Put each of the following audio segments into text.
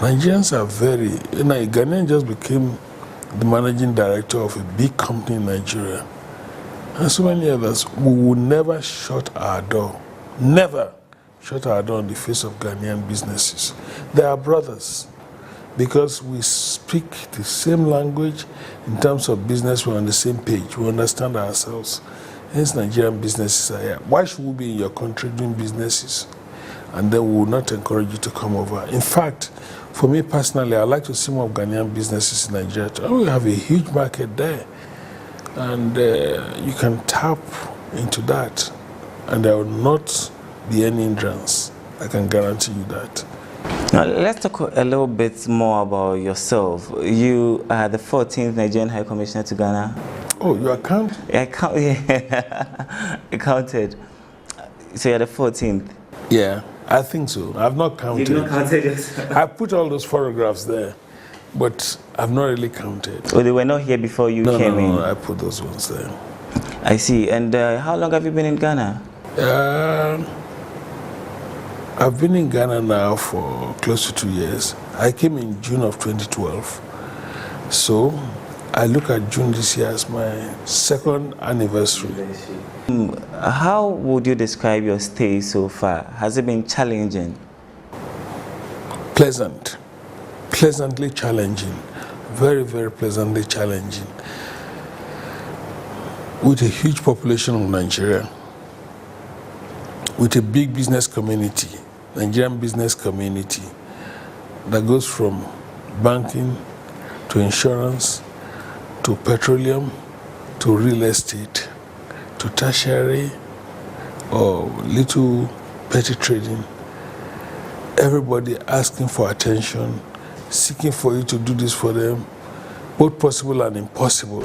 Nigerians are very, a Ghanaian just became the managing director of a big company in Nigeria. And so many others, we will never shut our door. Never shut our door on the face of Ghanaian businesses. They are brothers. Because we speak the same language in terms of business, we're on the same page. We understand ourselves. Hence, Nigerian businesses are here. Why should we be in your country doing businesses? And then we will not encourage you to come over. In fact, for me personally, I like to see more Ghanaian businesses in Nigeria. We have a huge market there. And you can tap into that. And there will not be any hindrance. I can guarantee you that. Now, let's talk a little bit more about yourself. You are the 14th Nigerian High Commissioner to Ghana. Oh, you are counting? Yeah, I counted. So you're the 14th? Yeah, I think so. I've not counted. You've not counted yourself? I put all those photographs there, but I've not really counted. Oh, they were not here before you came in? No, I put those ones there. I see. And how long have you been in Ghana? I've been in Ghana now for close to 2 years. I came in June of 2012. So I look at June this year as my second anniversary. How would you describe your stay so far? Has it been challenging? Pleasant. Pleasantly challenging. Very, very pleasantly challenging. With a huge population of Nigeria, with a big business community, Nigerian business community, that goes from banking to insurance to petroleum to real estate to tertiary or little petty trading. Everybody asking for attention, seeking for you to do this for them, both possible and impossible.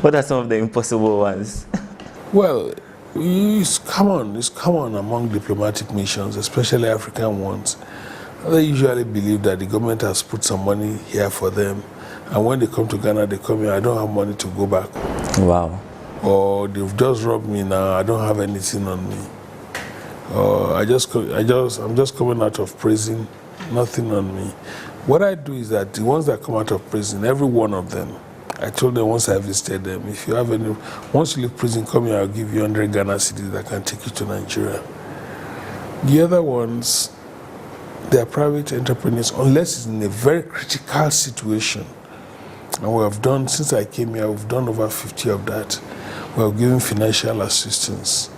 What are some of the impossible ones? Well, it's common among diplomatic missions, especially African ones. They usually believe that the government has put some money here for them, and when they come to Ghana, they come here, I don't have money to go back. Wow. Or they've just robbed me now, I don't have anything on me. Or I'm just coming out of prison, nothing on me. What I do is that the ones that come out of prison, every one of them, I told them once I visited them, if you have any, once you leave prison, come here, I'll give you 100 Ghana cedis that can take you to Nigeria. The other ones, they are private entrepreneurs, unless it's in a very critical situation. And we have done, since I came here, we've done over 50 of that. We have given financial assistance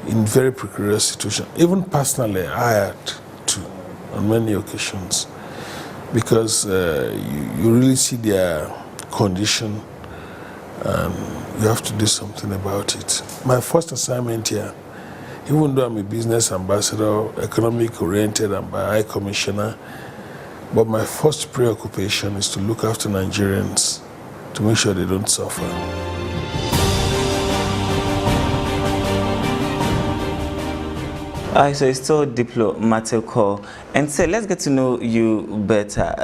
in very precarious situations. Even personally, I had to, on many occasions, because you really see their condition and you have to do something about it. My first assignment here, even though I'm a business ambassador, economic oriented and by High Commissioner, but my first preoccupation is to look after Nigerians, to make sure they don't suffer. So it's still diplomatic call. And so let's get to know you better.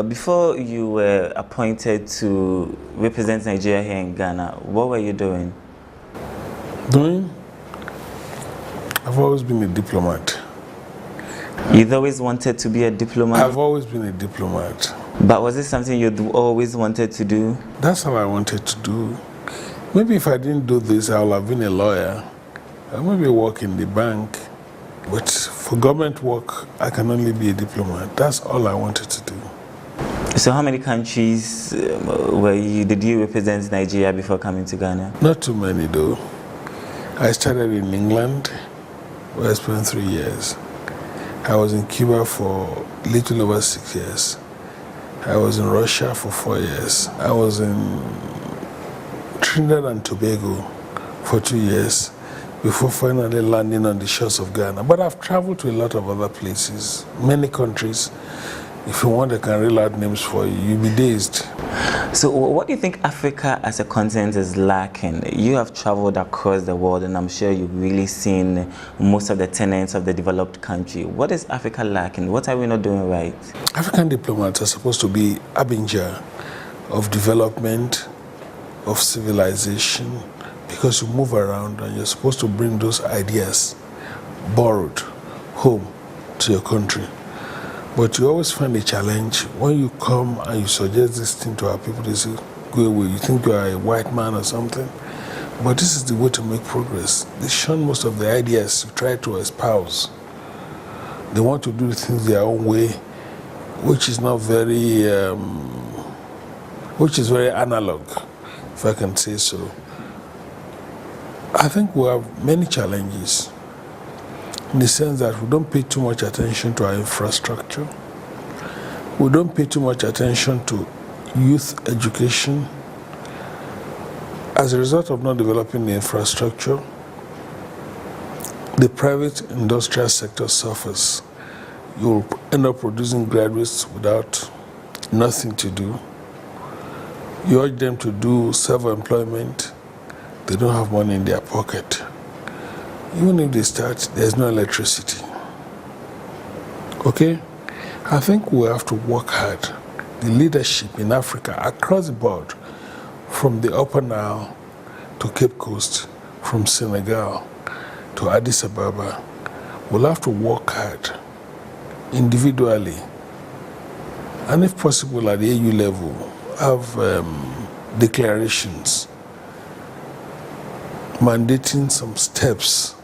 Before you were appointed to represent Nigeria here in Ghana, what were you doing? I've always been a diplomat. You've always wanted to be a diplomat? I've always been a diplomat. But was it something you'd always wanted to do? That's how I wanted to do. Maybe if I didn't do this, I would have been a lawyer. I maybe work in the bank. But for government work, I can only be a diplomat. That's all I wanted to do. So how many countries did you represent Nigeria before coming to Ghana? Not too many though. I started in England, where I spent 3 years. I was in Cuba for a little over 6 years. I was in Russia for 4 years. I was in Trinidad and Tobago for 2 years before finally landing on the shores of Ghana. But I've traveled to a lot of other places, many countries. If you want, I can reel out names for you. You'll be dazed. So what do you think Africa as a continent is lacking? You have traveled across the world and I'm sure you've really seen most of the tenets of the developed country. What is Africa lacking? What are we not doing right? African diplomats are supposed to be harbinger of development, of civilization, because you move around and you're supposed to bring those ideas borrowed home to your country. But you always find a challenge when you come and you suggest this thing to our people. They say, go away, you think you are a white man or something. But this is the way to make progress. They shun most of the ideas you try to espouse. They want to do things their own way, which is not very, which is very analog, if I can say so. I think we have many challenges in the sense that we don't pay too much attention to our infrastructure. We don't pay too much attention to youth education. As a result of not developing the infrastructure, the private industrial sector suffers. You'll end up producing graduates without nothing to do. You urge them to do self-employment, they don't have money in their pocket. Even if they start, there's no electricity. Okay? I think we have to work hard. The leadership in Africa, across the board, from the Upper Nile to Cape Coast, from Senegal to Addis Ababa, will have to work hard individually, and if possible at the AU level, have declarations mandating some steps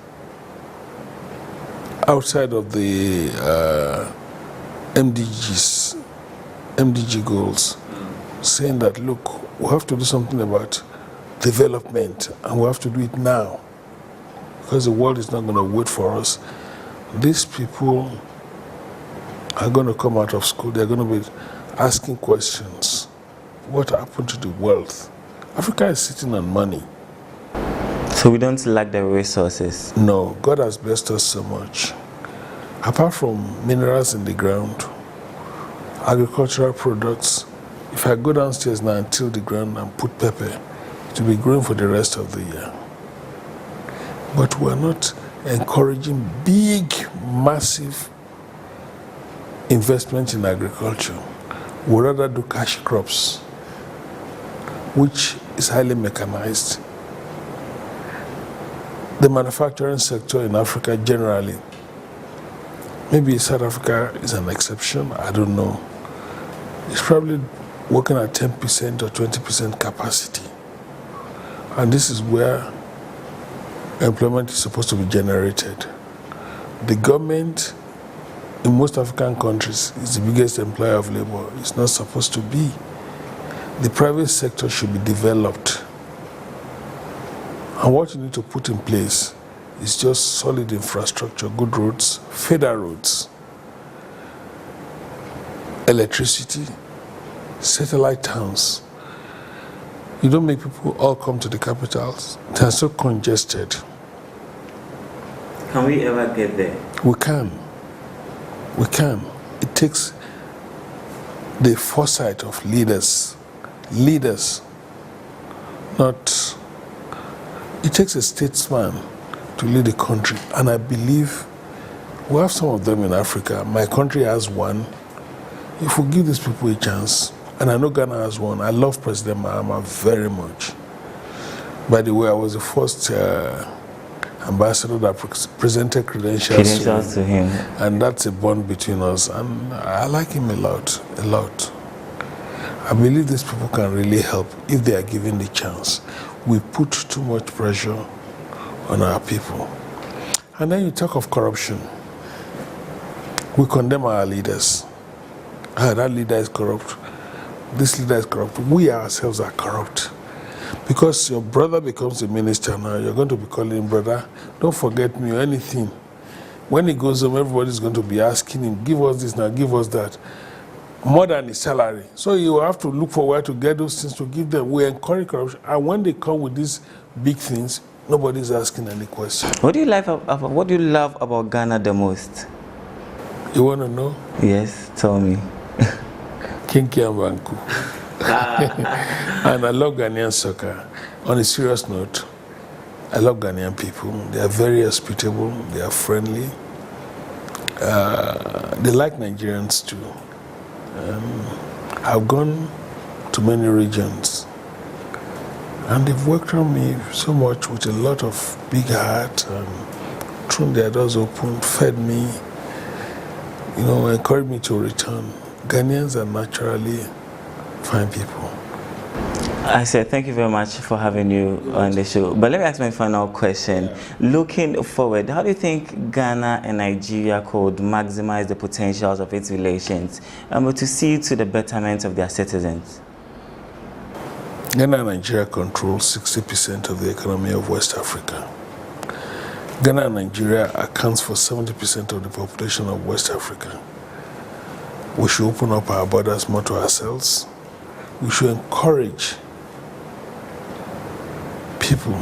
outside of the MDG goals, saying that, look, we have to do something about development, and we have to do it now, because the world is not going to wait for us. These people are going to come out of school, they're going to be asking questions. What happened to the wealth? Africa is sitting on money. So we don't lack the resources? No, God has blessed us so much. Apart from minerals in the ground, agricultural products, if I go downstairs now and till the ground and put pepper, it will be growing for the rest of the year. But we're not encouraging big, massive investment in agriculture. We rather do cash crops, which is highly mechanized. The manufacturing sector in Africa generally, maybe South Africa is an exception, I don't know. It's probably working at 10% or 20% capacity. And this is where employment is supposed to be generated. The government in most African countries is the biggest employer of labor. It's not supposed to be. The private sector should be developed. And what you need to put in place is just solid infrastructure, good roads, feeder roads, electricity, satellite towns. You don't make people all come to the capitals. They're so congested. Can we ever get there? We can. We can. It takes the foresight of leaders. Leaders, not... It takes a statesman to lead a country. And I believe we have some of them in Africa. My country has one. If we give these people a chance, and I know Ghana has one. I love President Mahama very much. By the way, I was the first ambassador that presented credentials to him. And that's a bond between us. And I like him a lot, a lot. I believe these people can really help if they are given the chance. We put too much pressure on our people. And then you talk of corruption. We condemn our leaders. That leader is corrupt. This leader is corrupt. We ourselves are corrupt. Because your brother becomes a minister now, you're going to be calling him brother, don't forget me or anything. When he goes home, everybody's going to be asking him, give us this now, give us that. More than his salary. So you have to look for where to get those things to give them. We encourage corruption. And when they come with these big things, nobody's asking any question. What do you love about Ghana the most? You want to know? Yes, tell me. Kinky and Banku. And I love Ghanaian soccer. On a serious note, I love Ghanaian people. They are very hospitable. They are friendly. They like Nigerians too. I've gone to many regions, and they've welcomed me so much with a lot of big heart, thrown their doors open, fed me. encouraged me to return. Ghanaians are naturally fine people. I said thank you very much for having you on the show. But let me ask my final question. Looking forward, how do you think Ghana and Nigeria could maximize the potentials of its relations to see to the betterment of their citizens? Ghana and Nigeria control 60% of the economy of West Africa. Ghana and Nigeria accounts for 70% of the population of West Africa. We should open up our borders more to ourselves. We should encourage people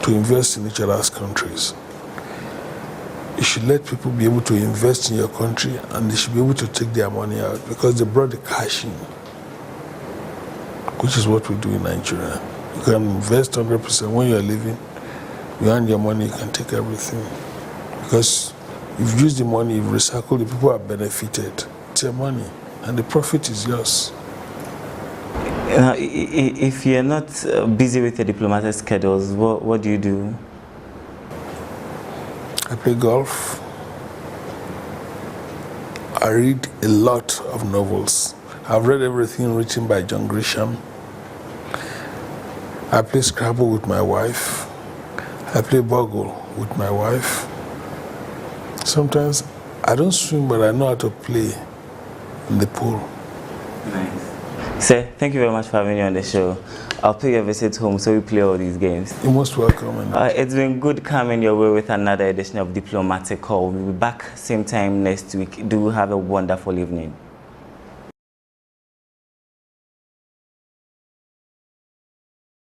to invest in each other's countries. You should let people be able to invest in your country, and they should be able to take their money out because they brought the cash in, which is what we do in Nigeria. You can invest 100% when you are leaving. You earn your money, you can take everything. Because you've used the money, you've recycled, the people have benefited. It's your money, and the profit is yours. If you're not busy with your diplomatic schedules, what do you do? I play golf. I read a lot of novels. I've read everything written by John Grisham. I play Scrabble with my wife. I play Boggle with my wife. Sometimes I don't swim, but I know how to play in the pool. Nice. Sir, thank you very much for having me on the show. I'll pay your visit home so we play all these games. You're most welcome. It's been good coming your way with another edition of Diplomatic Call. We'll be back same time next week. Do have a wonderful evening.